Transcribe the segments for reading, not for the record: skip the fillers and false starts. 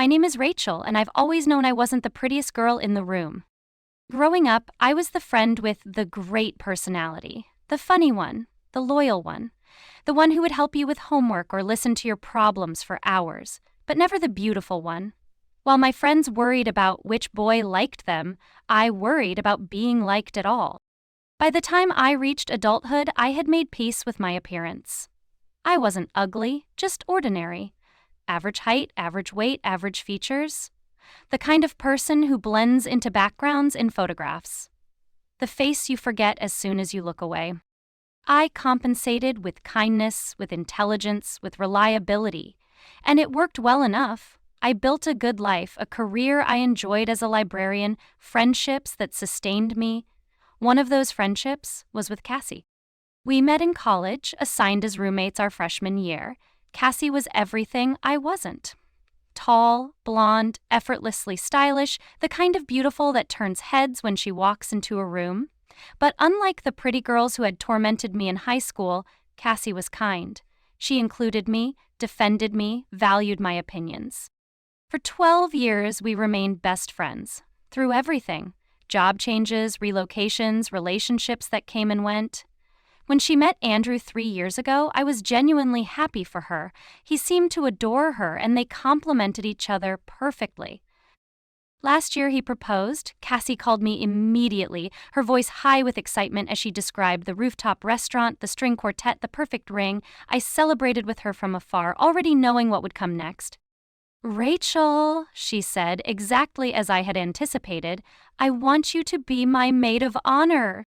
my name is Rachel, and I've always known I wasn't the prettiest girl in the room. Growing up, I was the friend with the great personality, the funny one, the loyal one, the one who would help you with homework or listen to your problems for hours, but never the beautiful one. While my friends worried about which boy liked them, I worried about being liked at all. By the time I reached adulthood, I had made peace with my appearance. I wasn't ugly, just ordinary. Average height, average weight, average features. The kind of person who blends into backgrounds in photographs. The face you forget as soon as you look away. I compensated with kindness, with intelligence, with reliability. And it worked well enough. I built a good life, a career I enjoyed as a librarian, friendships that sustained me. One of those friendships was with Cassie. We met in college, assigned as roommates our freshman year. Cassie was everything I wasn't. Tall, blonde, effortlessly stylish, the kind of beautiful that turns heads when she walks into a room. But unlike the pretty girls who had tormented me in high school, Cassie was kind. She included me, defended me, valued my opinions. For 12 years, we remained best friends. Through everything. Job changes, relocations, relationships that came and went. When she met Andrew 3 years ago, I was genuinely happy for her. He seemed to adore her, and they complemented each other perfectly. Last year he proposed. Cassie called me immediately, her voice high with excitement as she described the rooftop restaurant, the string quartet, the perfect ring. I celebrated with her from afar, already knowing what would come next. "Rachel," she said, exactly as I had anticipated, "I want you to be my maid of honor."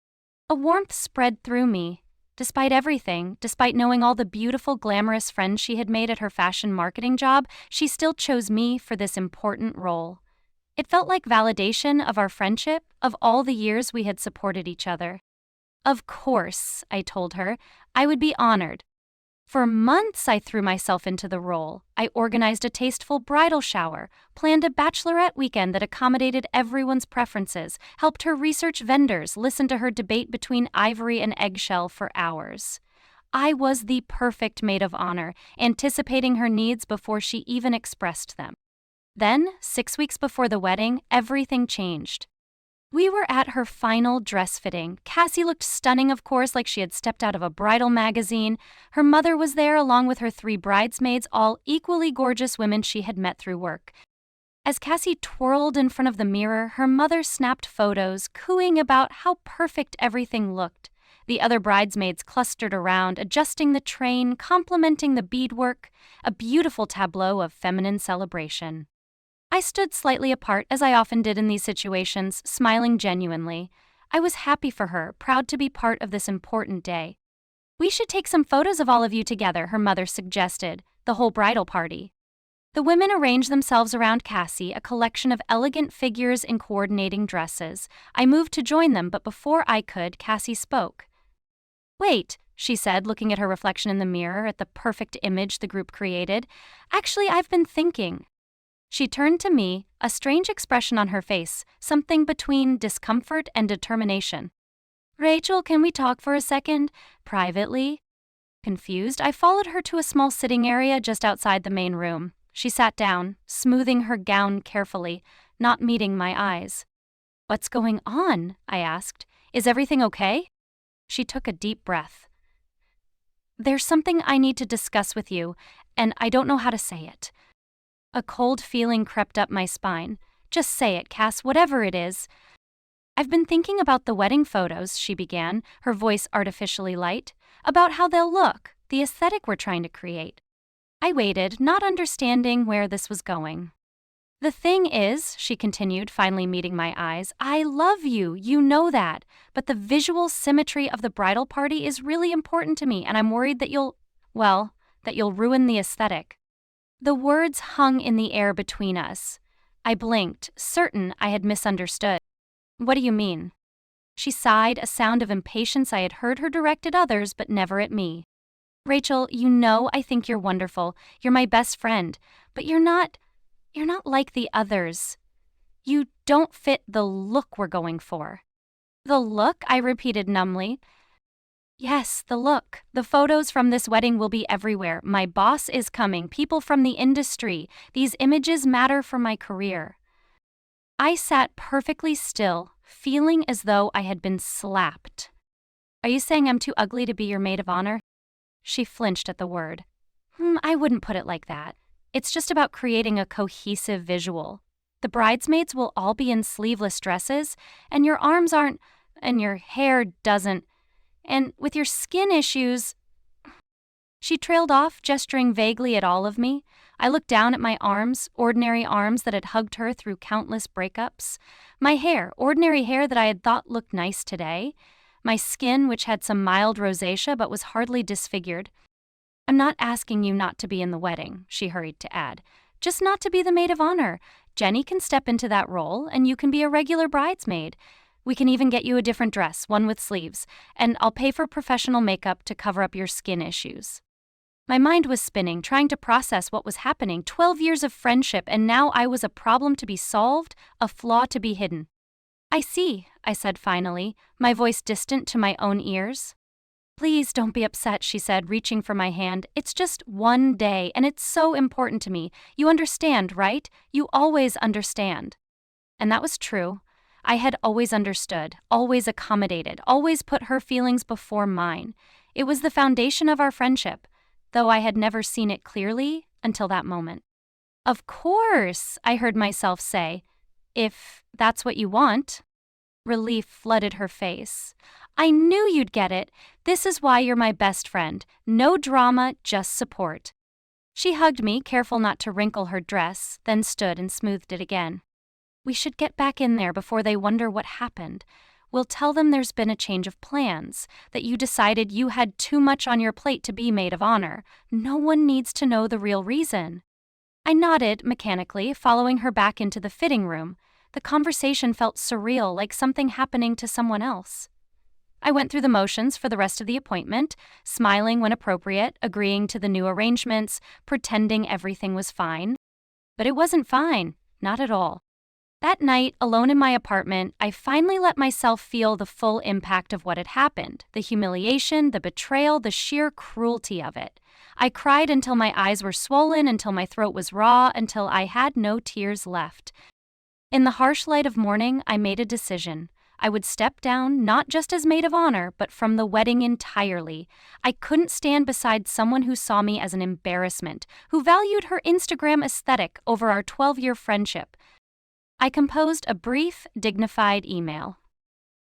A warmth spread through me. Despite everything, despite knowing all the beautiful, glamorous friends she had made at her fashion marketing job, she still chose me for this important role. It felt like validation of our friendship, of all the years we had supported each other. Of course, I told her, I would be honored. For months I threw myself into the role. I organized a tasteful bridal shower, planned a bachelorette weekend that accommodated everyone's preferences, helped her research vendors, listened to her debate between ivory and eggshell for hours. I was the perfect maid of honor, anticipating her needs before she even expressed them. Then, 6 weeks before the wedding, everything changed. We were at her final dress fitting. Cassie looked stunning, of course, like she had stepped out of a bridal magazine. Her mother was there along with her 3 bridesmaids, all equally gorgeous women she had met through work. As Cassie twirled in front of the mirror, her mother snapped photos, cooing about how perfect everything looked. The other bridesmaids clustered around, adjusting the train, complimenting the beadwork, a beautiful tableau of feminine celebration. I stood slightly apart, as I often did in these situations, smiling genuinely. I was happy for her, proud to be part of this important day. "We should take some photos of all of you together," her mother suggested, the whole bridal party. The women arranged themselves around Cassie, a collection of elegant figures in coordinating dresses. I moved to join them, but before I could, Cassie spoke. "Wait," she said, looking at her reflection in the mirror, at the perfect image the group created. "Actually, I've been thinking." She turned to me, a strange expression on her face, something between discomfort and determination. "Rachel, can we talk for a second? Privately?" Confused, I followed her to a small sitting area just outside the main room. She sat down, smoothing her gown carefully, not meeting my eyes. "What's going on?" I asked. "Is everything okay?" She took a deep breath. "There's something I need to discuss with you, and I don't know how to say it." A cold feeling crept up my spine. "Just say it, Cass, whatever it is." "I've been thinking about the wedding photos," she began, her voice artificially light, "about how they'll look, the aesthetic we're trying to create." I waited, not understanding where this was going. "The thing is," she continued, finally meeting my eyes, "I love you, you know that, but the visual symmetry of the bridal party is really important to me, and I'm worried that you'll ruin the aesthetic." The words hung in the air between us. I blinked, certain I had misunderstood. "What do you mean?" She sighed, a sound of impatience I had heard her direct at others, but never at me. "Rachel, you know I think you're wonderful. You're my best friend. But you're not like the others. You don't fit the look we're going for." "The look?" I repeated numbly. Yes, the look. The photos from this wedding will be everywhere. My boss is coming, people from the industry. These images matter for my career. I sat perfectly still, feeling as though I had been slapped. Are you saying I'm too ugly to be your maid of honor? She flinched at the word. I wouldn't put it like that. It's just about creating a cohesive visual. The bridesmaids will all be in sleeveless dresses, and your arms aren't, and your hair doesn't, and with your skin issues. She trailed off, gesturing vaguely at all of me. I looked down at my arms, ordinary arms that had hugged her through countless breakups. My hair, ordinary hair that I had thought looked nice today. My skin, which had some mild rosacea but was hardly disfigured. I'm not asking you not to be in the wedding, she hurried to add. Just not to be the maid of honor. Jenny can step into that role, and you can be a regular bridesmaid. We can even get you a different dress, one with sleeves, and I'll pay for professional makeup to cover up your skin issues. My mind was spinning, trying to process what was happening. 12 years of friendship, and now I was a problem to be solved, a flaw to be hidden. I see, I said finally, my voice distant to my own ears. Please don't be upset, she said, reaching for my hand. It's just one day, and it's so important to me. You understand, right? You always understand. And that was true. I had always understood, always accommodated, always put her feelings before mine. It was the foundation of our friendship, though I had never seen it clearly until that moment. Of course, I heard myself say, if that's what you want. Relief flooded her face. I knew you'd get it. This is why you're my best friend. No drama, just support. She hugged me, careful not to wrinkle her dress, then stood and smoothed it again. We should get back in there before they wonder what happened. We'll tell them there's been a change of plans, that you decided you had too much on your plate to be maid of honor. No one needs to know the real reason. I nodded mechanically, following her back into the fitting room. The conversation felt surreal, like something happening to someone else. I went through the motions for the rest of the appointment, smiling when appropriate, agreeing to the new arrangements, pretending everything was fine. But it wasn't fine, not at all. That night, alone in my apartment, I finally let myself feel the full impact of what had happened, the humiliation, the betrayal, the sheer cruelty of it. I cried until my eyes were swollen, until my throat was raw, until I had no tears left. In the harsh light of morning, I made a decision. I would step down, not just as maid of honor, but from the wedding entirely. I couldn't stand beside someone who saw me as an embarrassment, who valued her Instagram aesthetic over our 12-year friendship. I composed a brief, dignified email.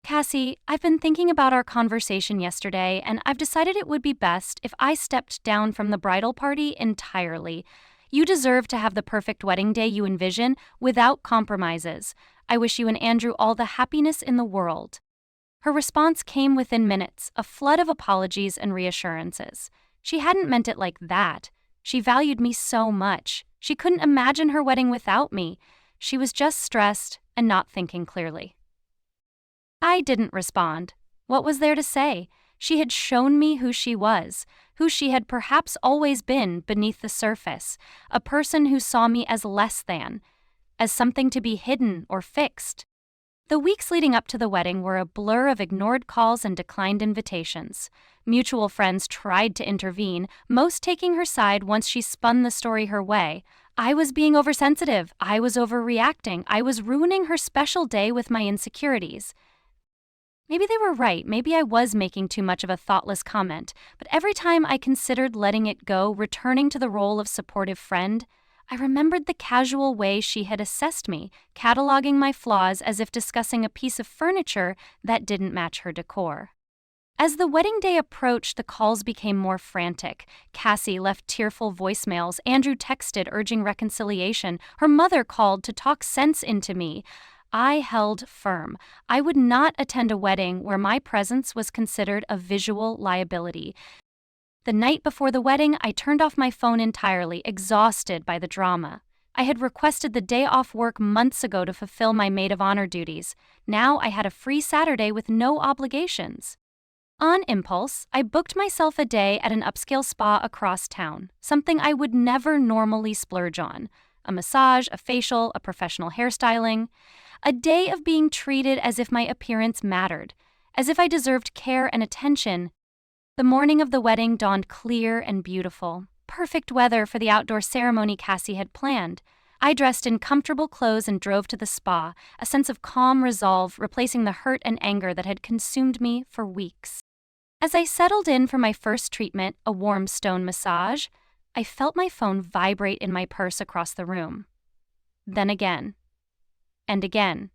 Cassie, I've been thinking about our conversation yesterday, and I've decided it would be best if I stepped down from the bridal party entirely. You deserve to have the perfect wedding day you envision, without compromises. I wish you and Andrew all the happiness in the world. Her response came within minutes, a flood of apologies and reassurances. She hadn't meant it like that. She valued me so much. She couldn't imagine her wedding without me. She was just stressed and not thinking clearly. I didn't respond. What was there to say? She had shown me who she was, who she had perhaps always been beneath the surface, a person who saw me as less than, as something to be hidden or fixed. The weeks leading up to the wedding were a blur of ignored calls and declined invitations. Mutual friends tried to intervene, most taking her side once she spun the story her way. I was being oversensitive. I was overreacting. I was ruining her special day with my insecurities. Maybe they were right. Maybe I was making too much of a thoughtless comment. But every time I considered letting it go, returning to the role of supportive friend, I remembered the casual way she had assessed me, cataloging my flaws as if discussing a piece of furniture that didn't match her decor. As the wedding day approached, the calls became more frantic. Cassie left tearful voicemails. Andrew texted urging reconciliation. Her mother called to talk sense into me. I held firm. I would not attend a wedding where my presence was considered a visual liability. The night before the wedding, I turned off my phone entirely, exhausted by the drama. I had requested the day off work months ago to fulfill my maid of honor duties. Now I had a free Saturday with no obligations. On impulse, I booked myself a day at an upscale spa across town, something I would never normally splurge on. A massage, a facial, a professional hairstyling. A day of being treated as if my appearance mattered, as if I deserved care and attention, The morning of the wedding dawned clear and beautiful. Perfect weather for the outdoor ceremony Cassie had planned. I dressed in comfortable clothes and drove to the spa, a sense of calm resolve replacing the hurt and anger that had consumed me for weeks. As I settled in for my first treatment, a warm stone massage, I felt my phone vibrate in my purse across the room. Then again. And again.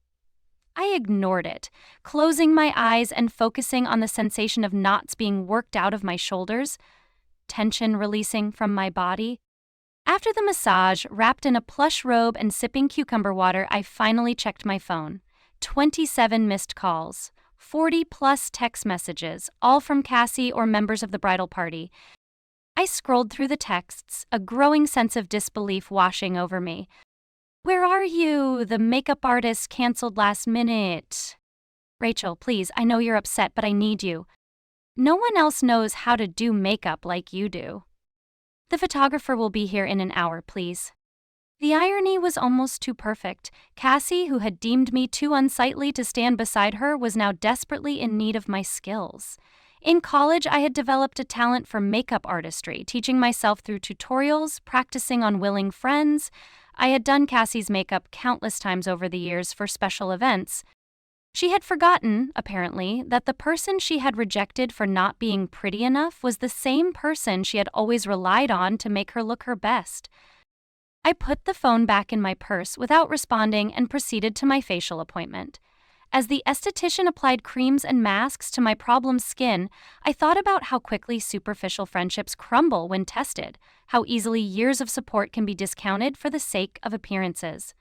I ignored it, closing my eyes and focusing on the sensation of knots being worked out of my shoulders, tension releasing from my body. After the massage, wrapped in a plush robe and sipping cucumber water, I finally checked my phone. 27 missed calls, 40-plus text messages, all from Cassie or members of the bridal party. I scrolled through the texts, a growing sense of disbelief washing over me. "Where are you? The makeup artist canceled last minute." "Rachel, please, I know you're upset, but I need you. No one else knows how to do makeup like you do." "The photographer will be here in an hour, please." The irony was almost too perfect. Cassie, who had deemed me too unsightly to stand beside her, was now desperately in need of my skills. In college, I had developed a talent for makeup artistry, teaching myself through tutorials, practicing on willing friends. I had done Cassie's makeup countless times over the years for special events. She had forgotten, apparently, that the person she had rejected for not being pretty enough was the same person she had always relied on to make her look her best. I put the phone back in my purse without responding and proceeded to my facial appointment. As the esthetician applied creams and masks to my problem skin, I thought about how quickly superficial friendships crumble when tested, how easily years of support can be discounted for the sake of appearances.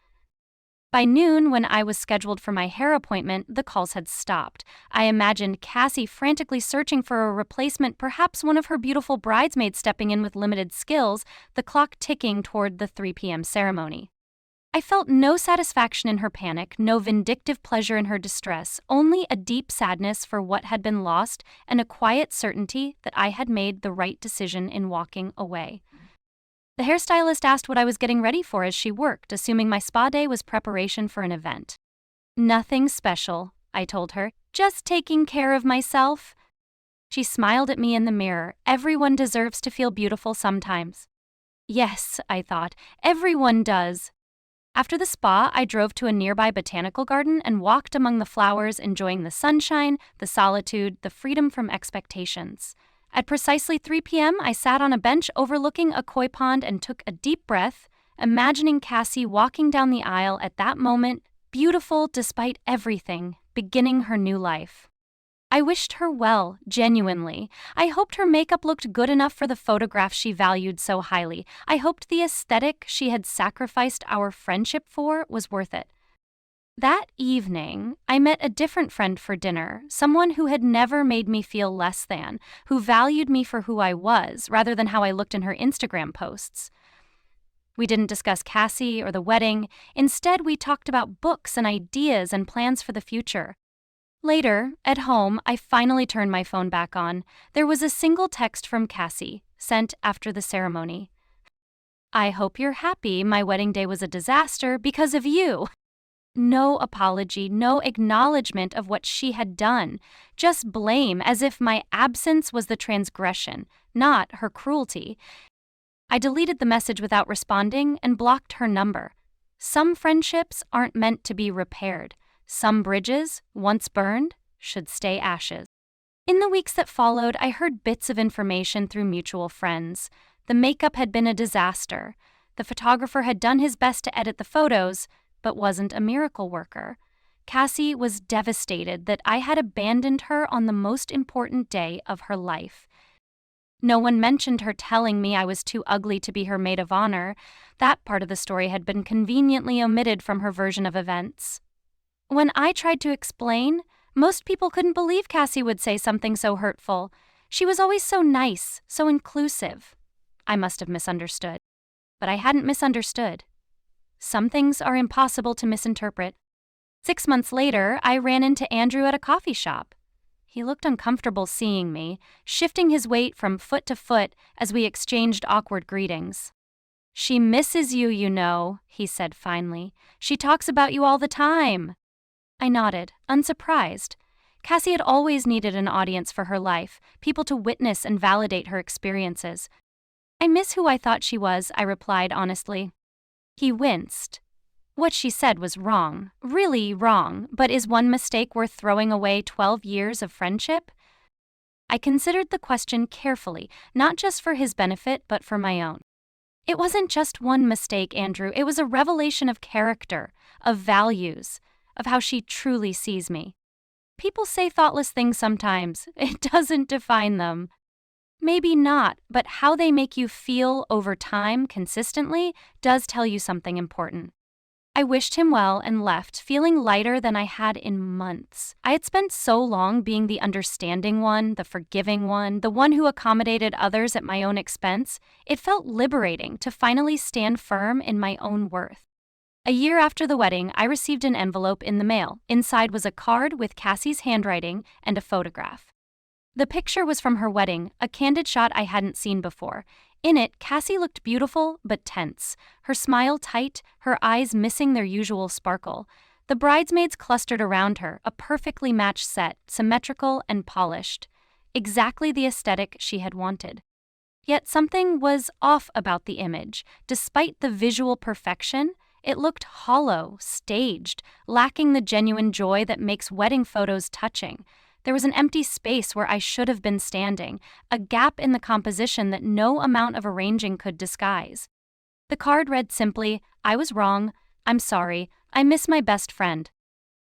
By noon, when I was scheduled for my hair appointment, the calls had stopped. I imagined Cassie frantically searching for a replacement, perhaps one of her beautiful bridesmaids stepping in with limited skills, the clock ticking toward the 3 p.m. ceremony. I felt no satisfaction in her panic, no vindictive pleasure in her distress, only a deep sadness for what had been lost and a quiet certainty that I had made the right decision in walking away. The hairstylist asked what I was getting ready for as she worked, assuming my spa day was preparation for an event. "Nothing special," I told her, "just taking care of myself." She smiled at me in the mirror. Everyone deserves to feel beautiful sometimes. Yes, I thought, everyone does. After the spa, I drove to a nearby botanical garden and walked among the flowers, enjoying the sunshine, the solitude, the freedom from expectations. At precisely 3 p.m., I sat on a bench overlooking a koi pond and took a deep breath, imagining Cassie walking down the aisle at that moment, beautiful despite everything, beginning her new life. I wished her well, genuinely. I hoped her makeup looked good enough for the photograph she valued so highly. I hoped the aesthetic she had sacrificed our friendship for was worth it. That evening, I met a different friend for dinner, someone who had never made me feel less than, who valued me for who I was, rather than how I looked in her Instagram posts. We didn't discuss Cassie or the wedding. Instead, we talked about books and ideas and plans for the future. Later, at home, I finally turned my phone back on. There was a single text from Cassie, sent after the ceremony. "I hope you're happy my wedding day was a disaster because of you." No apology, no acknowledgement of what she had done, just blame as if my absence was the transgression, not her cruelty. I deleted the message without responding and blocked her number. Some friendships aren't meant to be repaired. Some bridges, once burned, should stay ashes. In the weeks that followed, I heard bits of information through mutual friends. The makeup had been a disaster. The photographer had done his best to edit the photos, but wasn't a miracle worker. Cassie was devastated that I had abandoned her on the most important day of her life. No one mentioned her telling me I was too ugly to be her maid of honor. That part of the story had been conveniently omitted from her version of events. When I tried to explain, most people couldn't believe Cassie would say something so hurtful. She was always so nice, so inclusive. I must have misunderstood. But I hadn't misunderstood. Some things are impossible to misinterpret. 6 months later, I ran into Andrew at a coffee shop. He looked uncomfortable seeing me, shifting his weight from foot to foot as we exchanged awkward greetings. "She misses you, you know," he said finally. "She talks about you all the time." I nodded, unsurprised. Cassie had always needed an audience for her life, people to witness and validate her experiences. I miss who I thought she was, I replied honestly. He winced. What she said was wrong, really wrong, but is one mistake worth throwing away 12 years of friendship? I considered the question carefully, not just for his benefit, but for my own. It wasn't just one mistake, Andrew. It was a revelation of character, of values, of how she truly sees me. People say thoughtless things sometimes. It doesn't define them. Maybe not, but how they make you feel over time, consistently, does tell you something important. I wished him well and left, feeling lighter than I had in months. I had spent so long being the understanding one, the forgiving one, the one who accommodated others at my own expense. It felt liberating to finally stand firm in my own worth. A year after the wedding, I received an envelope in the mail. Inside was a card with Cassie's handwriting and a photograph. The picture was from her wedding, a candid shot I hadn't seen before. In it, Cassie looked beautiful but tense, her smile tight, her eyes missing their usual sparkle. The bridesmaids clustered around her, a perfectly matched set, symmetrical and polished. Exactly the aesthetic she had wanted. Yet something was off about the image. Despite the visual perfection, it looked hollow, staged, lacking the genuine joy that makes wedding photos touching. There was an empty space where I should have been standing, a gap in the composition that no amount of arranging could disguise. The card read simply, "I was wrong. I'm sorry. I miss my best friend."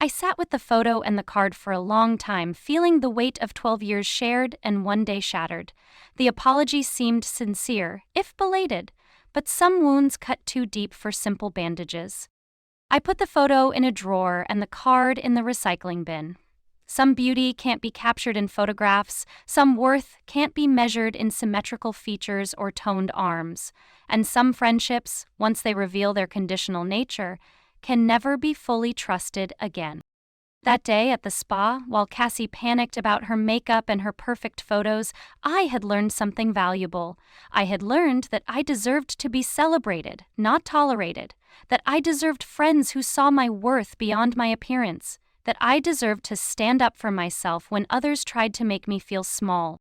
I sat with the photo and the card for a long time, feeling the weight of 12 years shared and one day shattered. The apology seemed sincere, if belated, but some wounds cut too deep for simple bandages. I put the photo in a drawer and the card in the recycling bin. Some beauty can't be captured in photographs, some worth can't be measured in symmetrical features or toned arms, and some friendships, once they reveal their conditional nature, can never be fully trusted again. That day at the spa, while Cassie panicked about her makeup and her perfect photos, I had learned something valuable. I had learned that I deserved to be celebrated, not tolerated, that I deserved friends who saw my worth beyond my appearance, that I deserved to stand up for myself when others tried to make me feel small.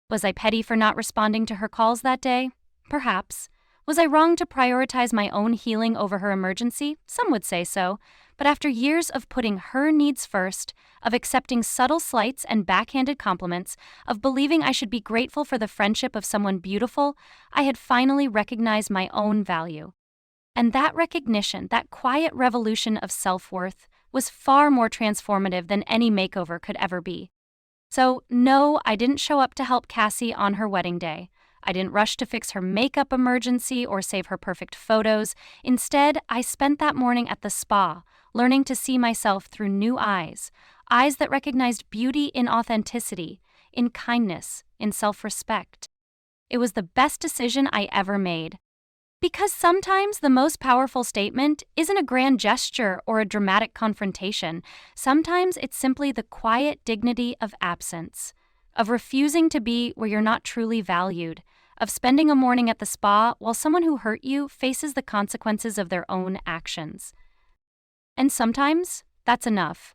Was I petty for not responding to her calls that day? Perhaps. Was I wrong to prioritize my own healing over her emergency? Some would say so. But after years of putting her needs first, of accepting subtle slights and backhanded compliments, of believing I should be grateful for the friendship of someone beautiful, I had finally recognized my own value. And that recognition, that quiet revolution of self-worth, was far more transformative than any makeover could ever be. So, no, I didn't show up to help Cassie on her wedding day. I didn't rush to fix her makeup emergency or save her perfect photos. Instead, I spent that morning at the spa, learning to see myself through new eyes, eyes that recognized beauty in authenticity, in kindness, in self-respect. It was the best decision I ever made. Because sometimes the most powerful statement isn't a grand gesture or a dramatic confrontation. Sometimes it's simply the quiet dignity of absence, of refusing to be where you're not truly valued, of spending a morning at the spa while someone who hurt you faces the consequences of their own actions. And sometimes that's enough.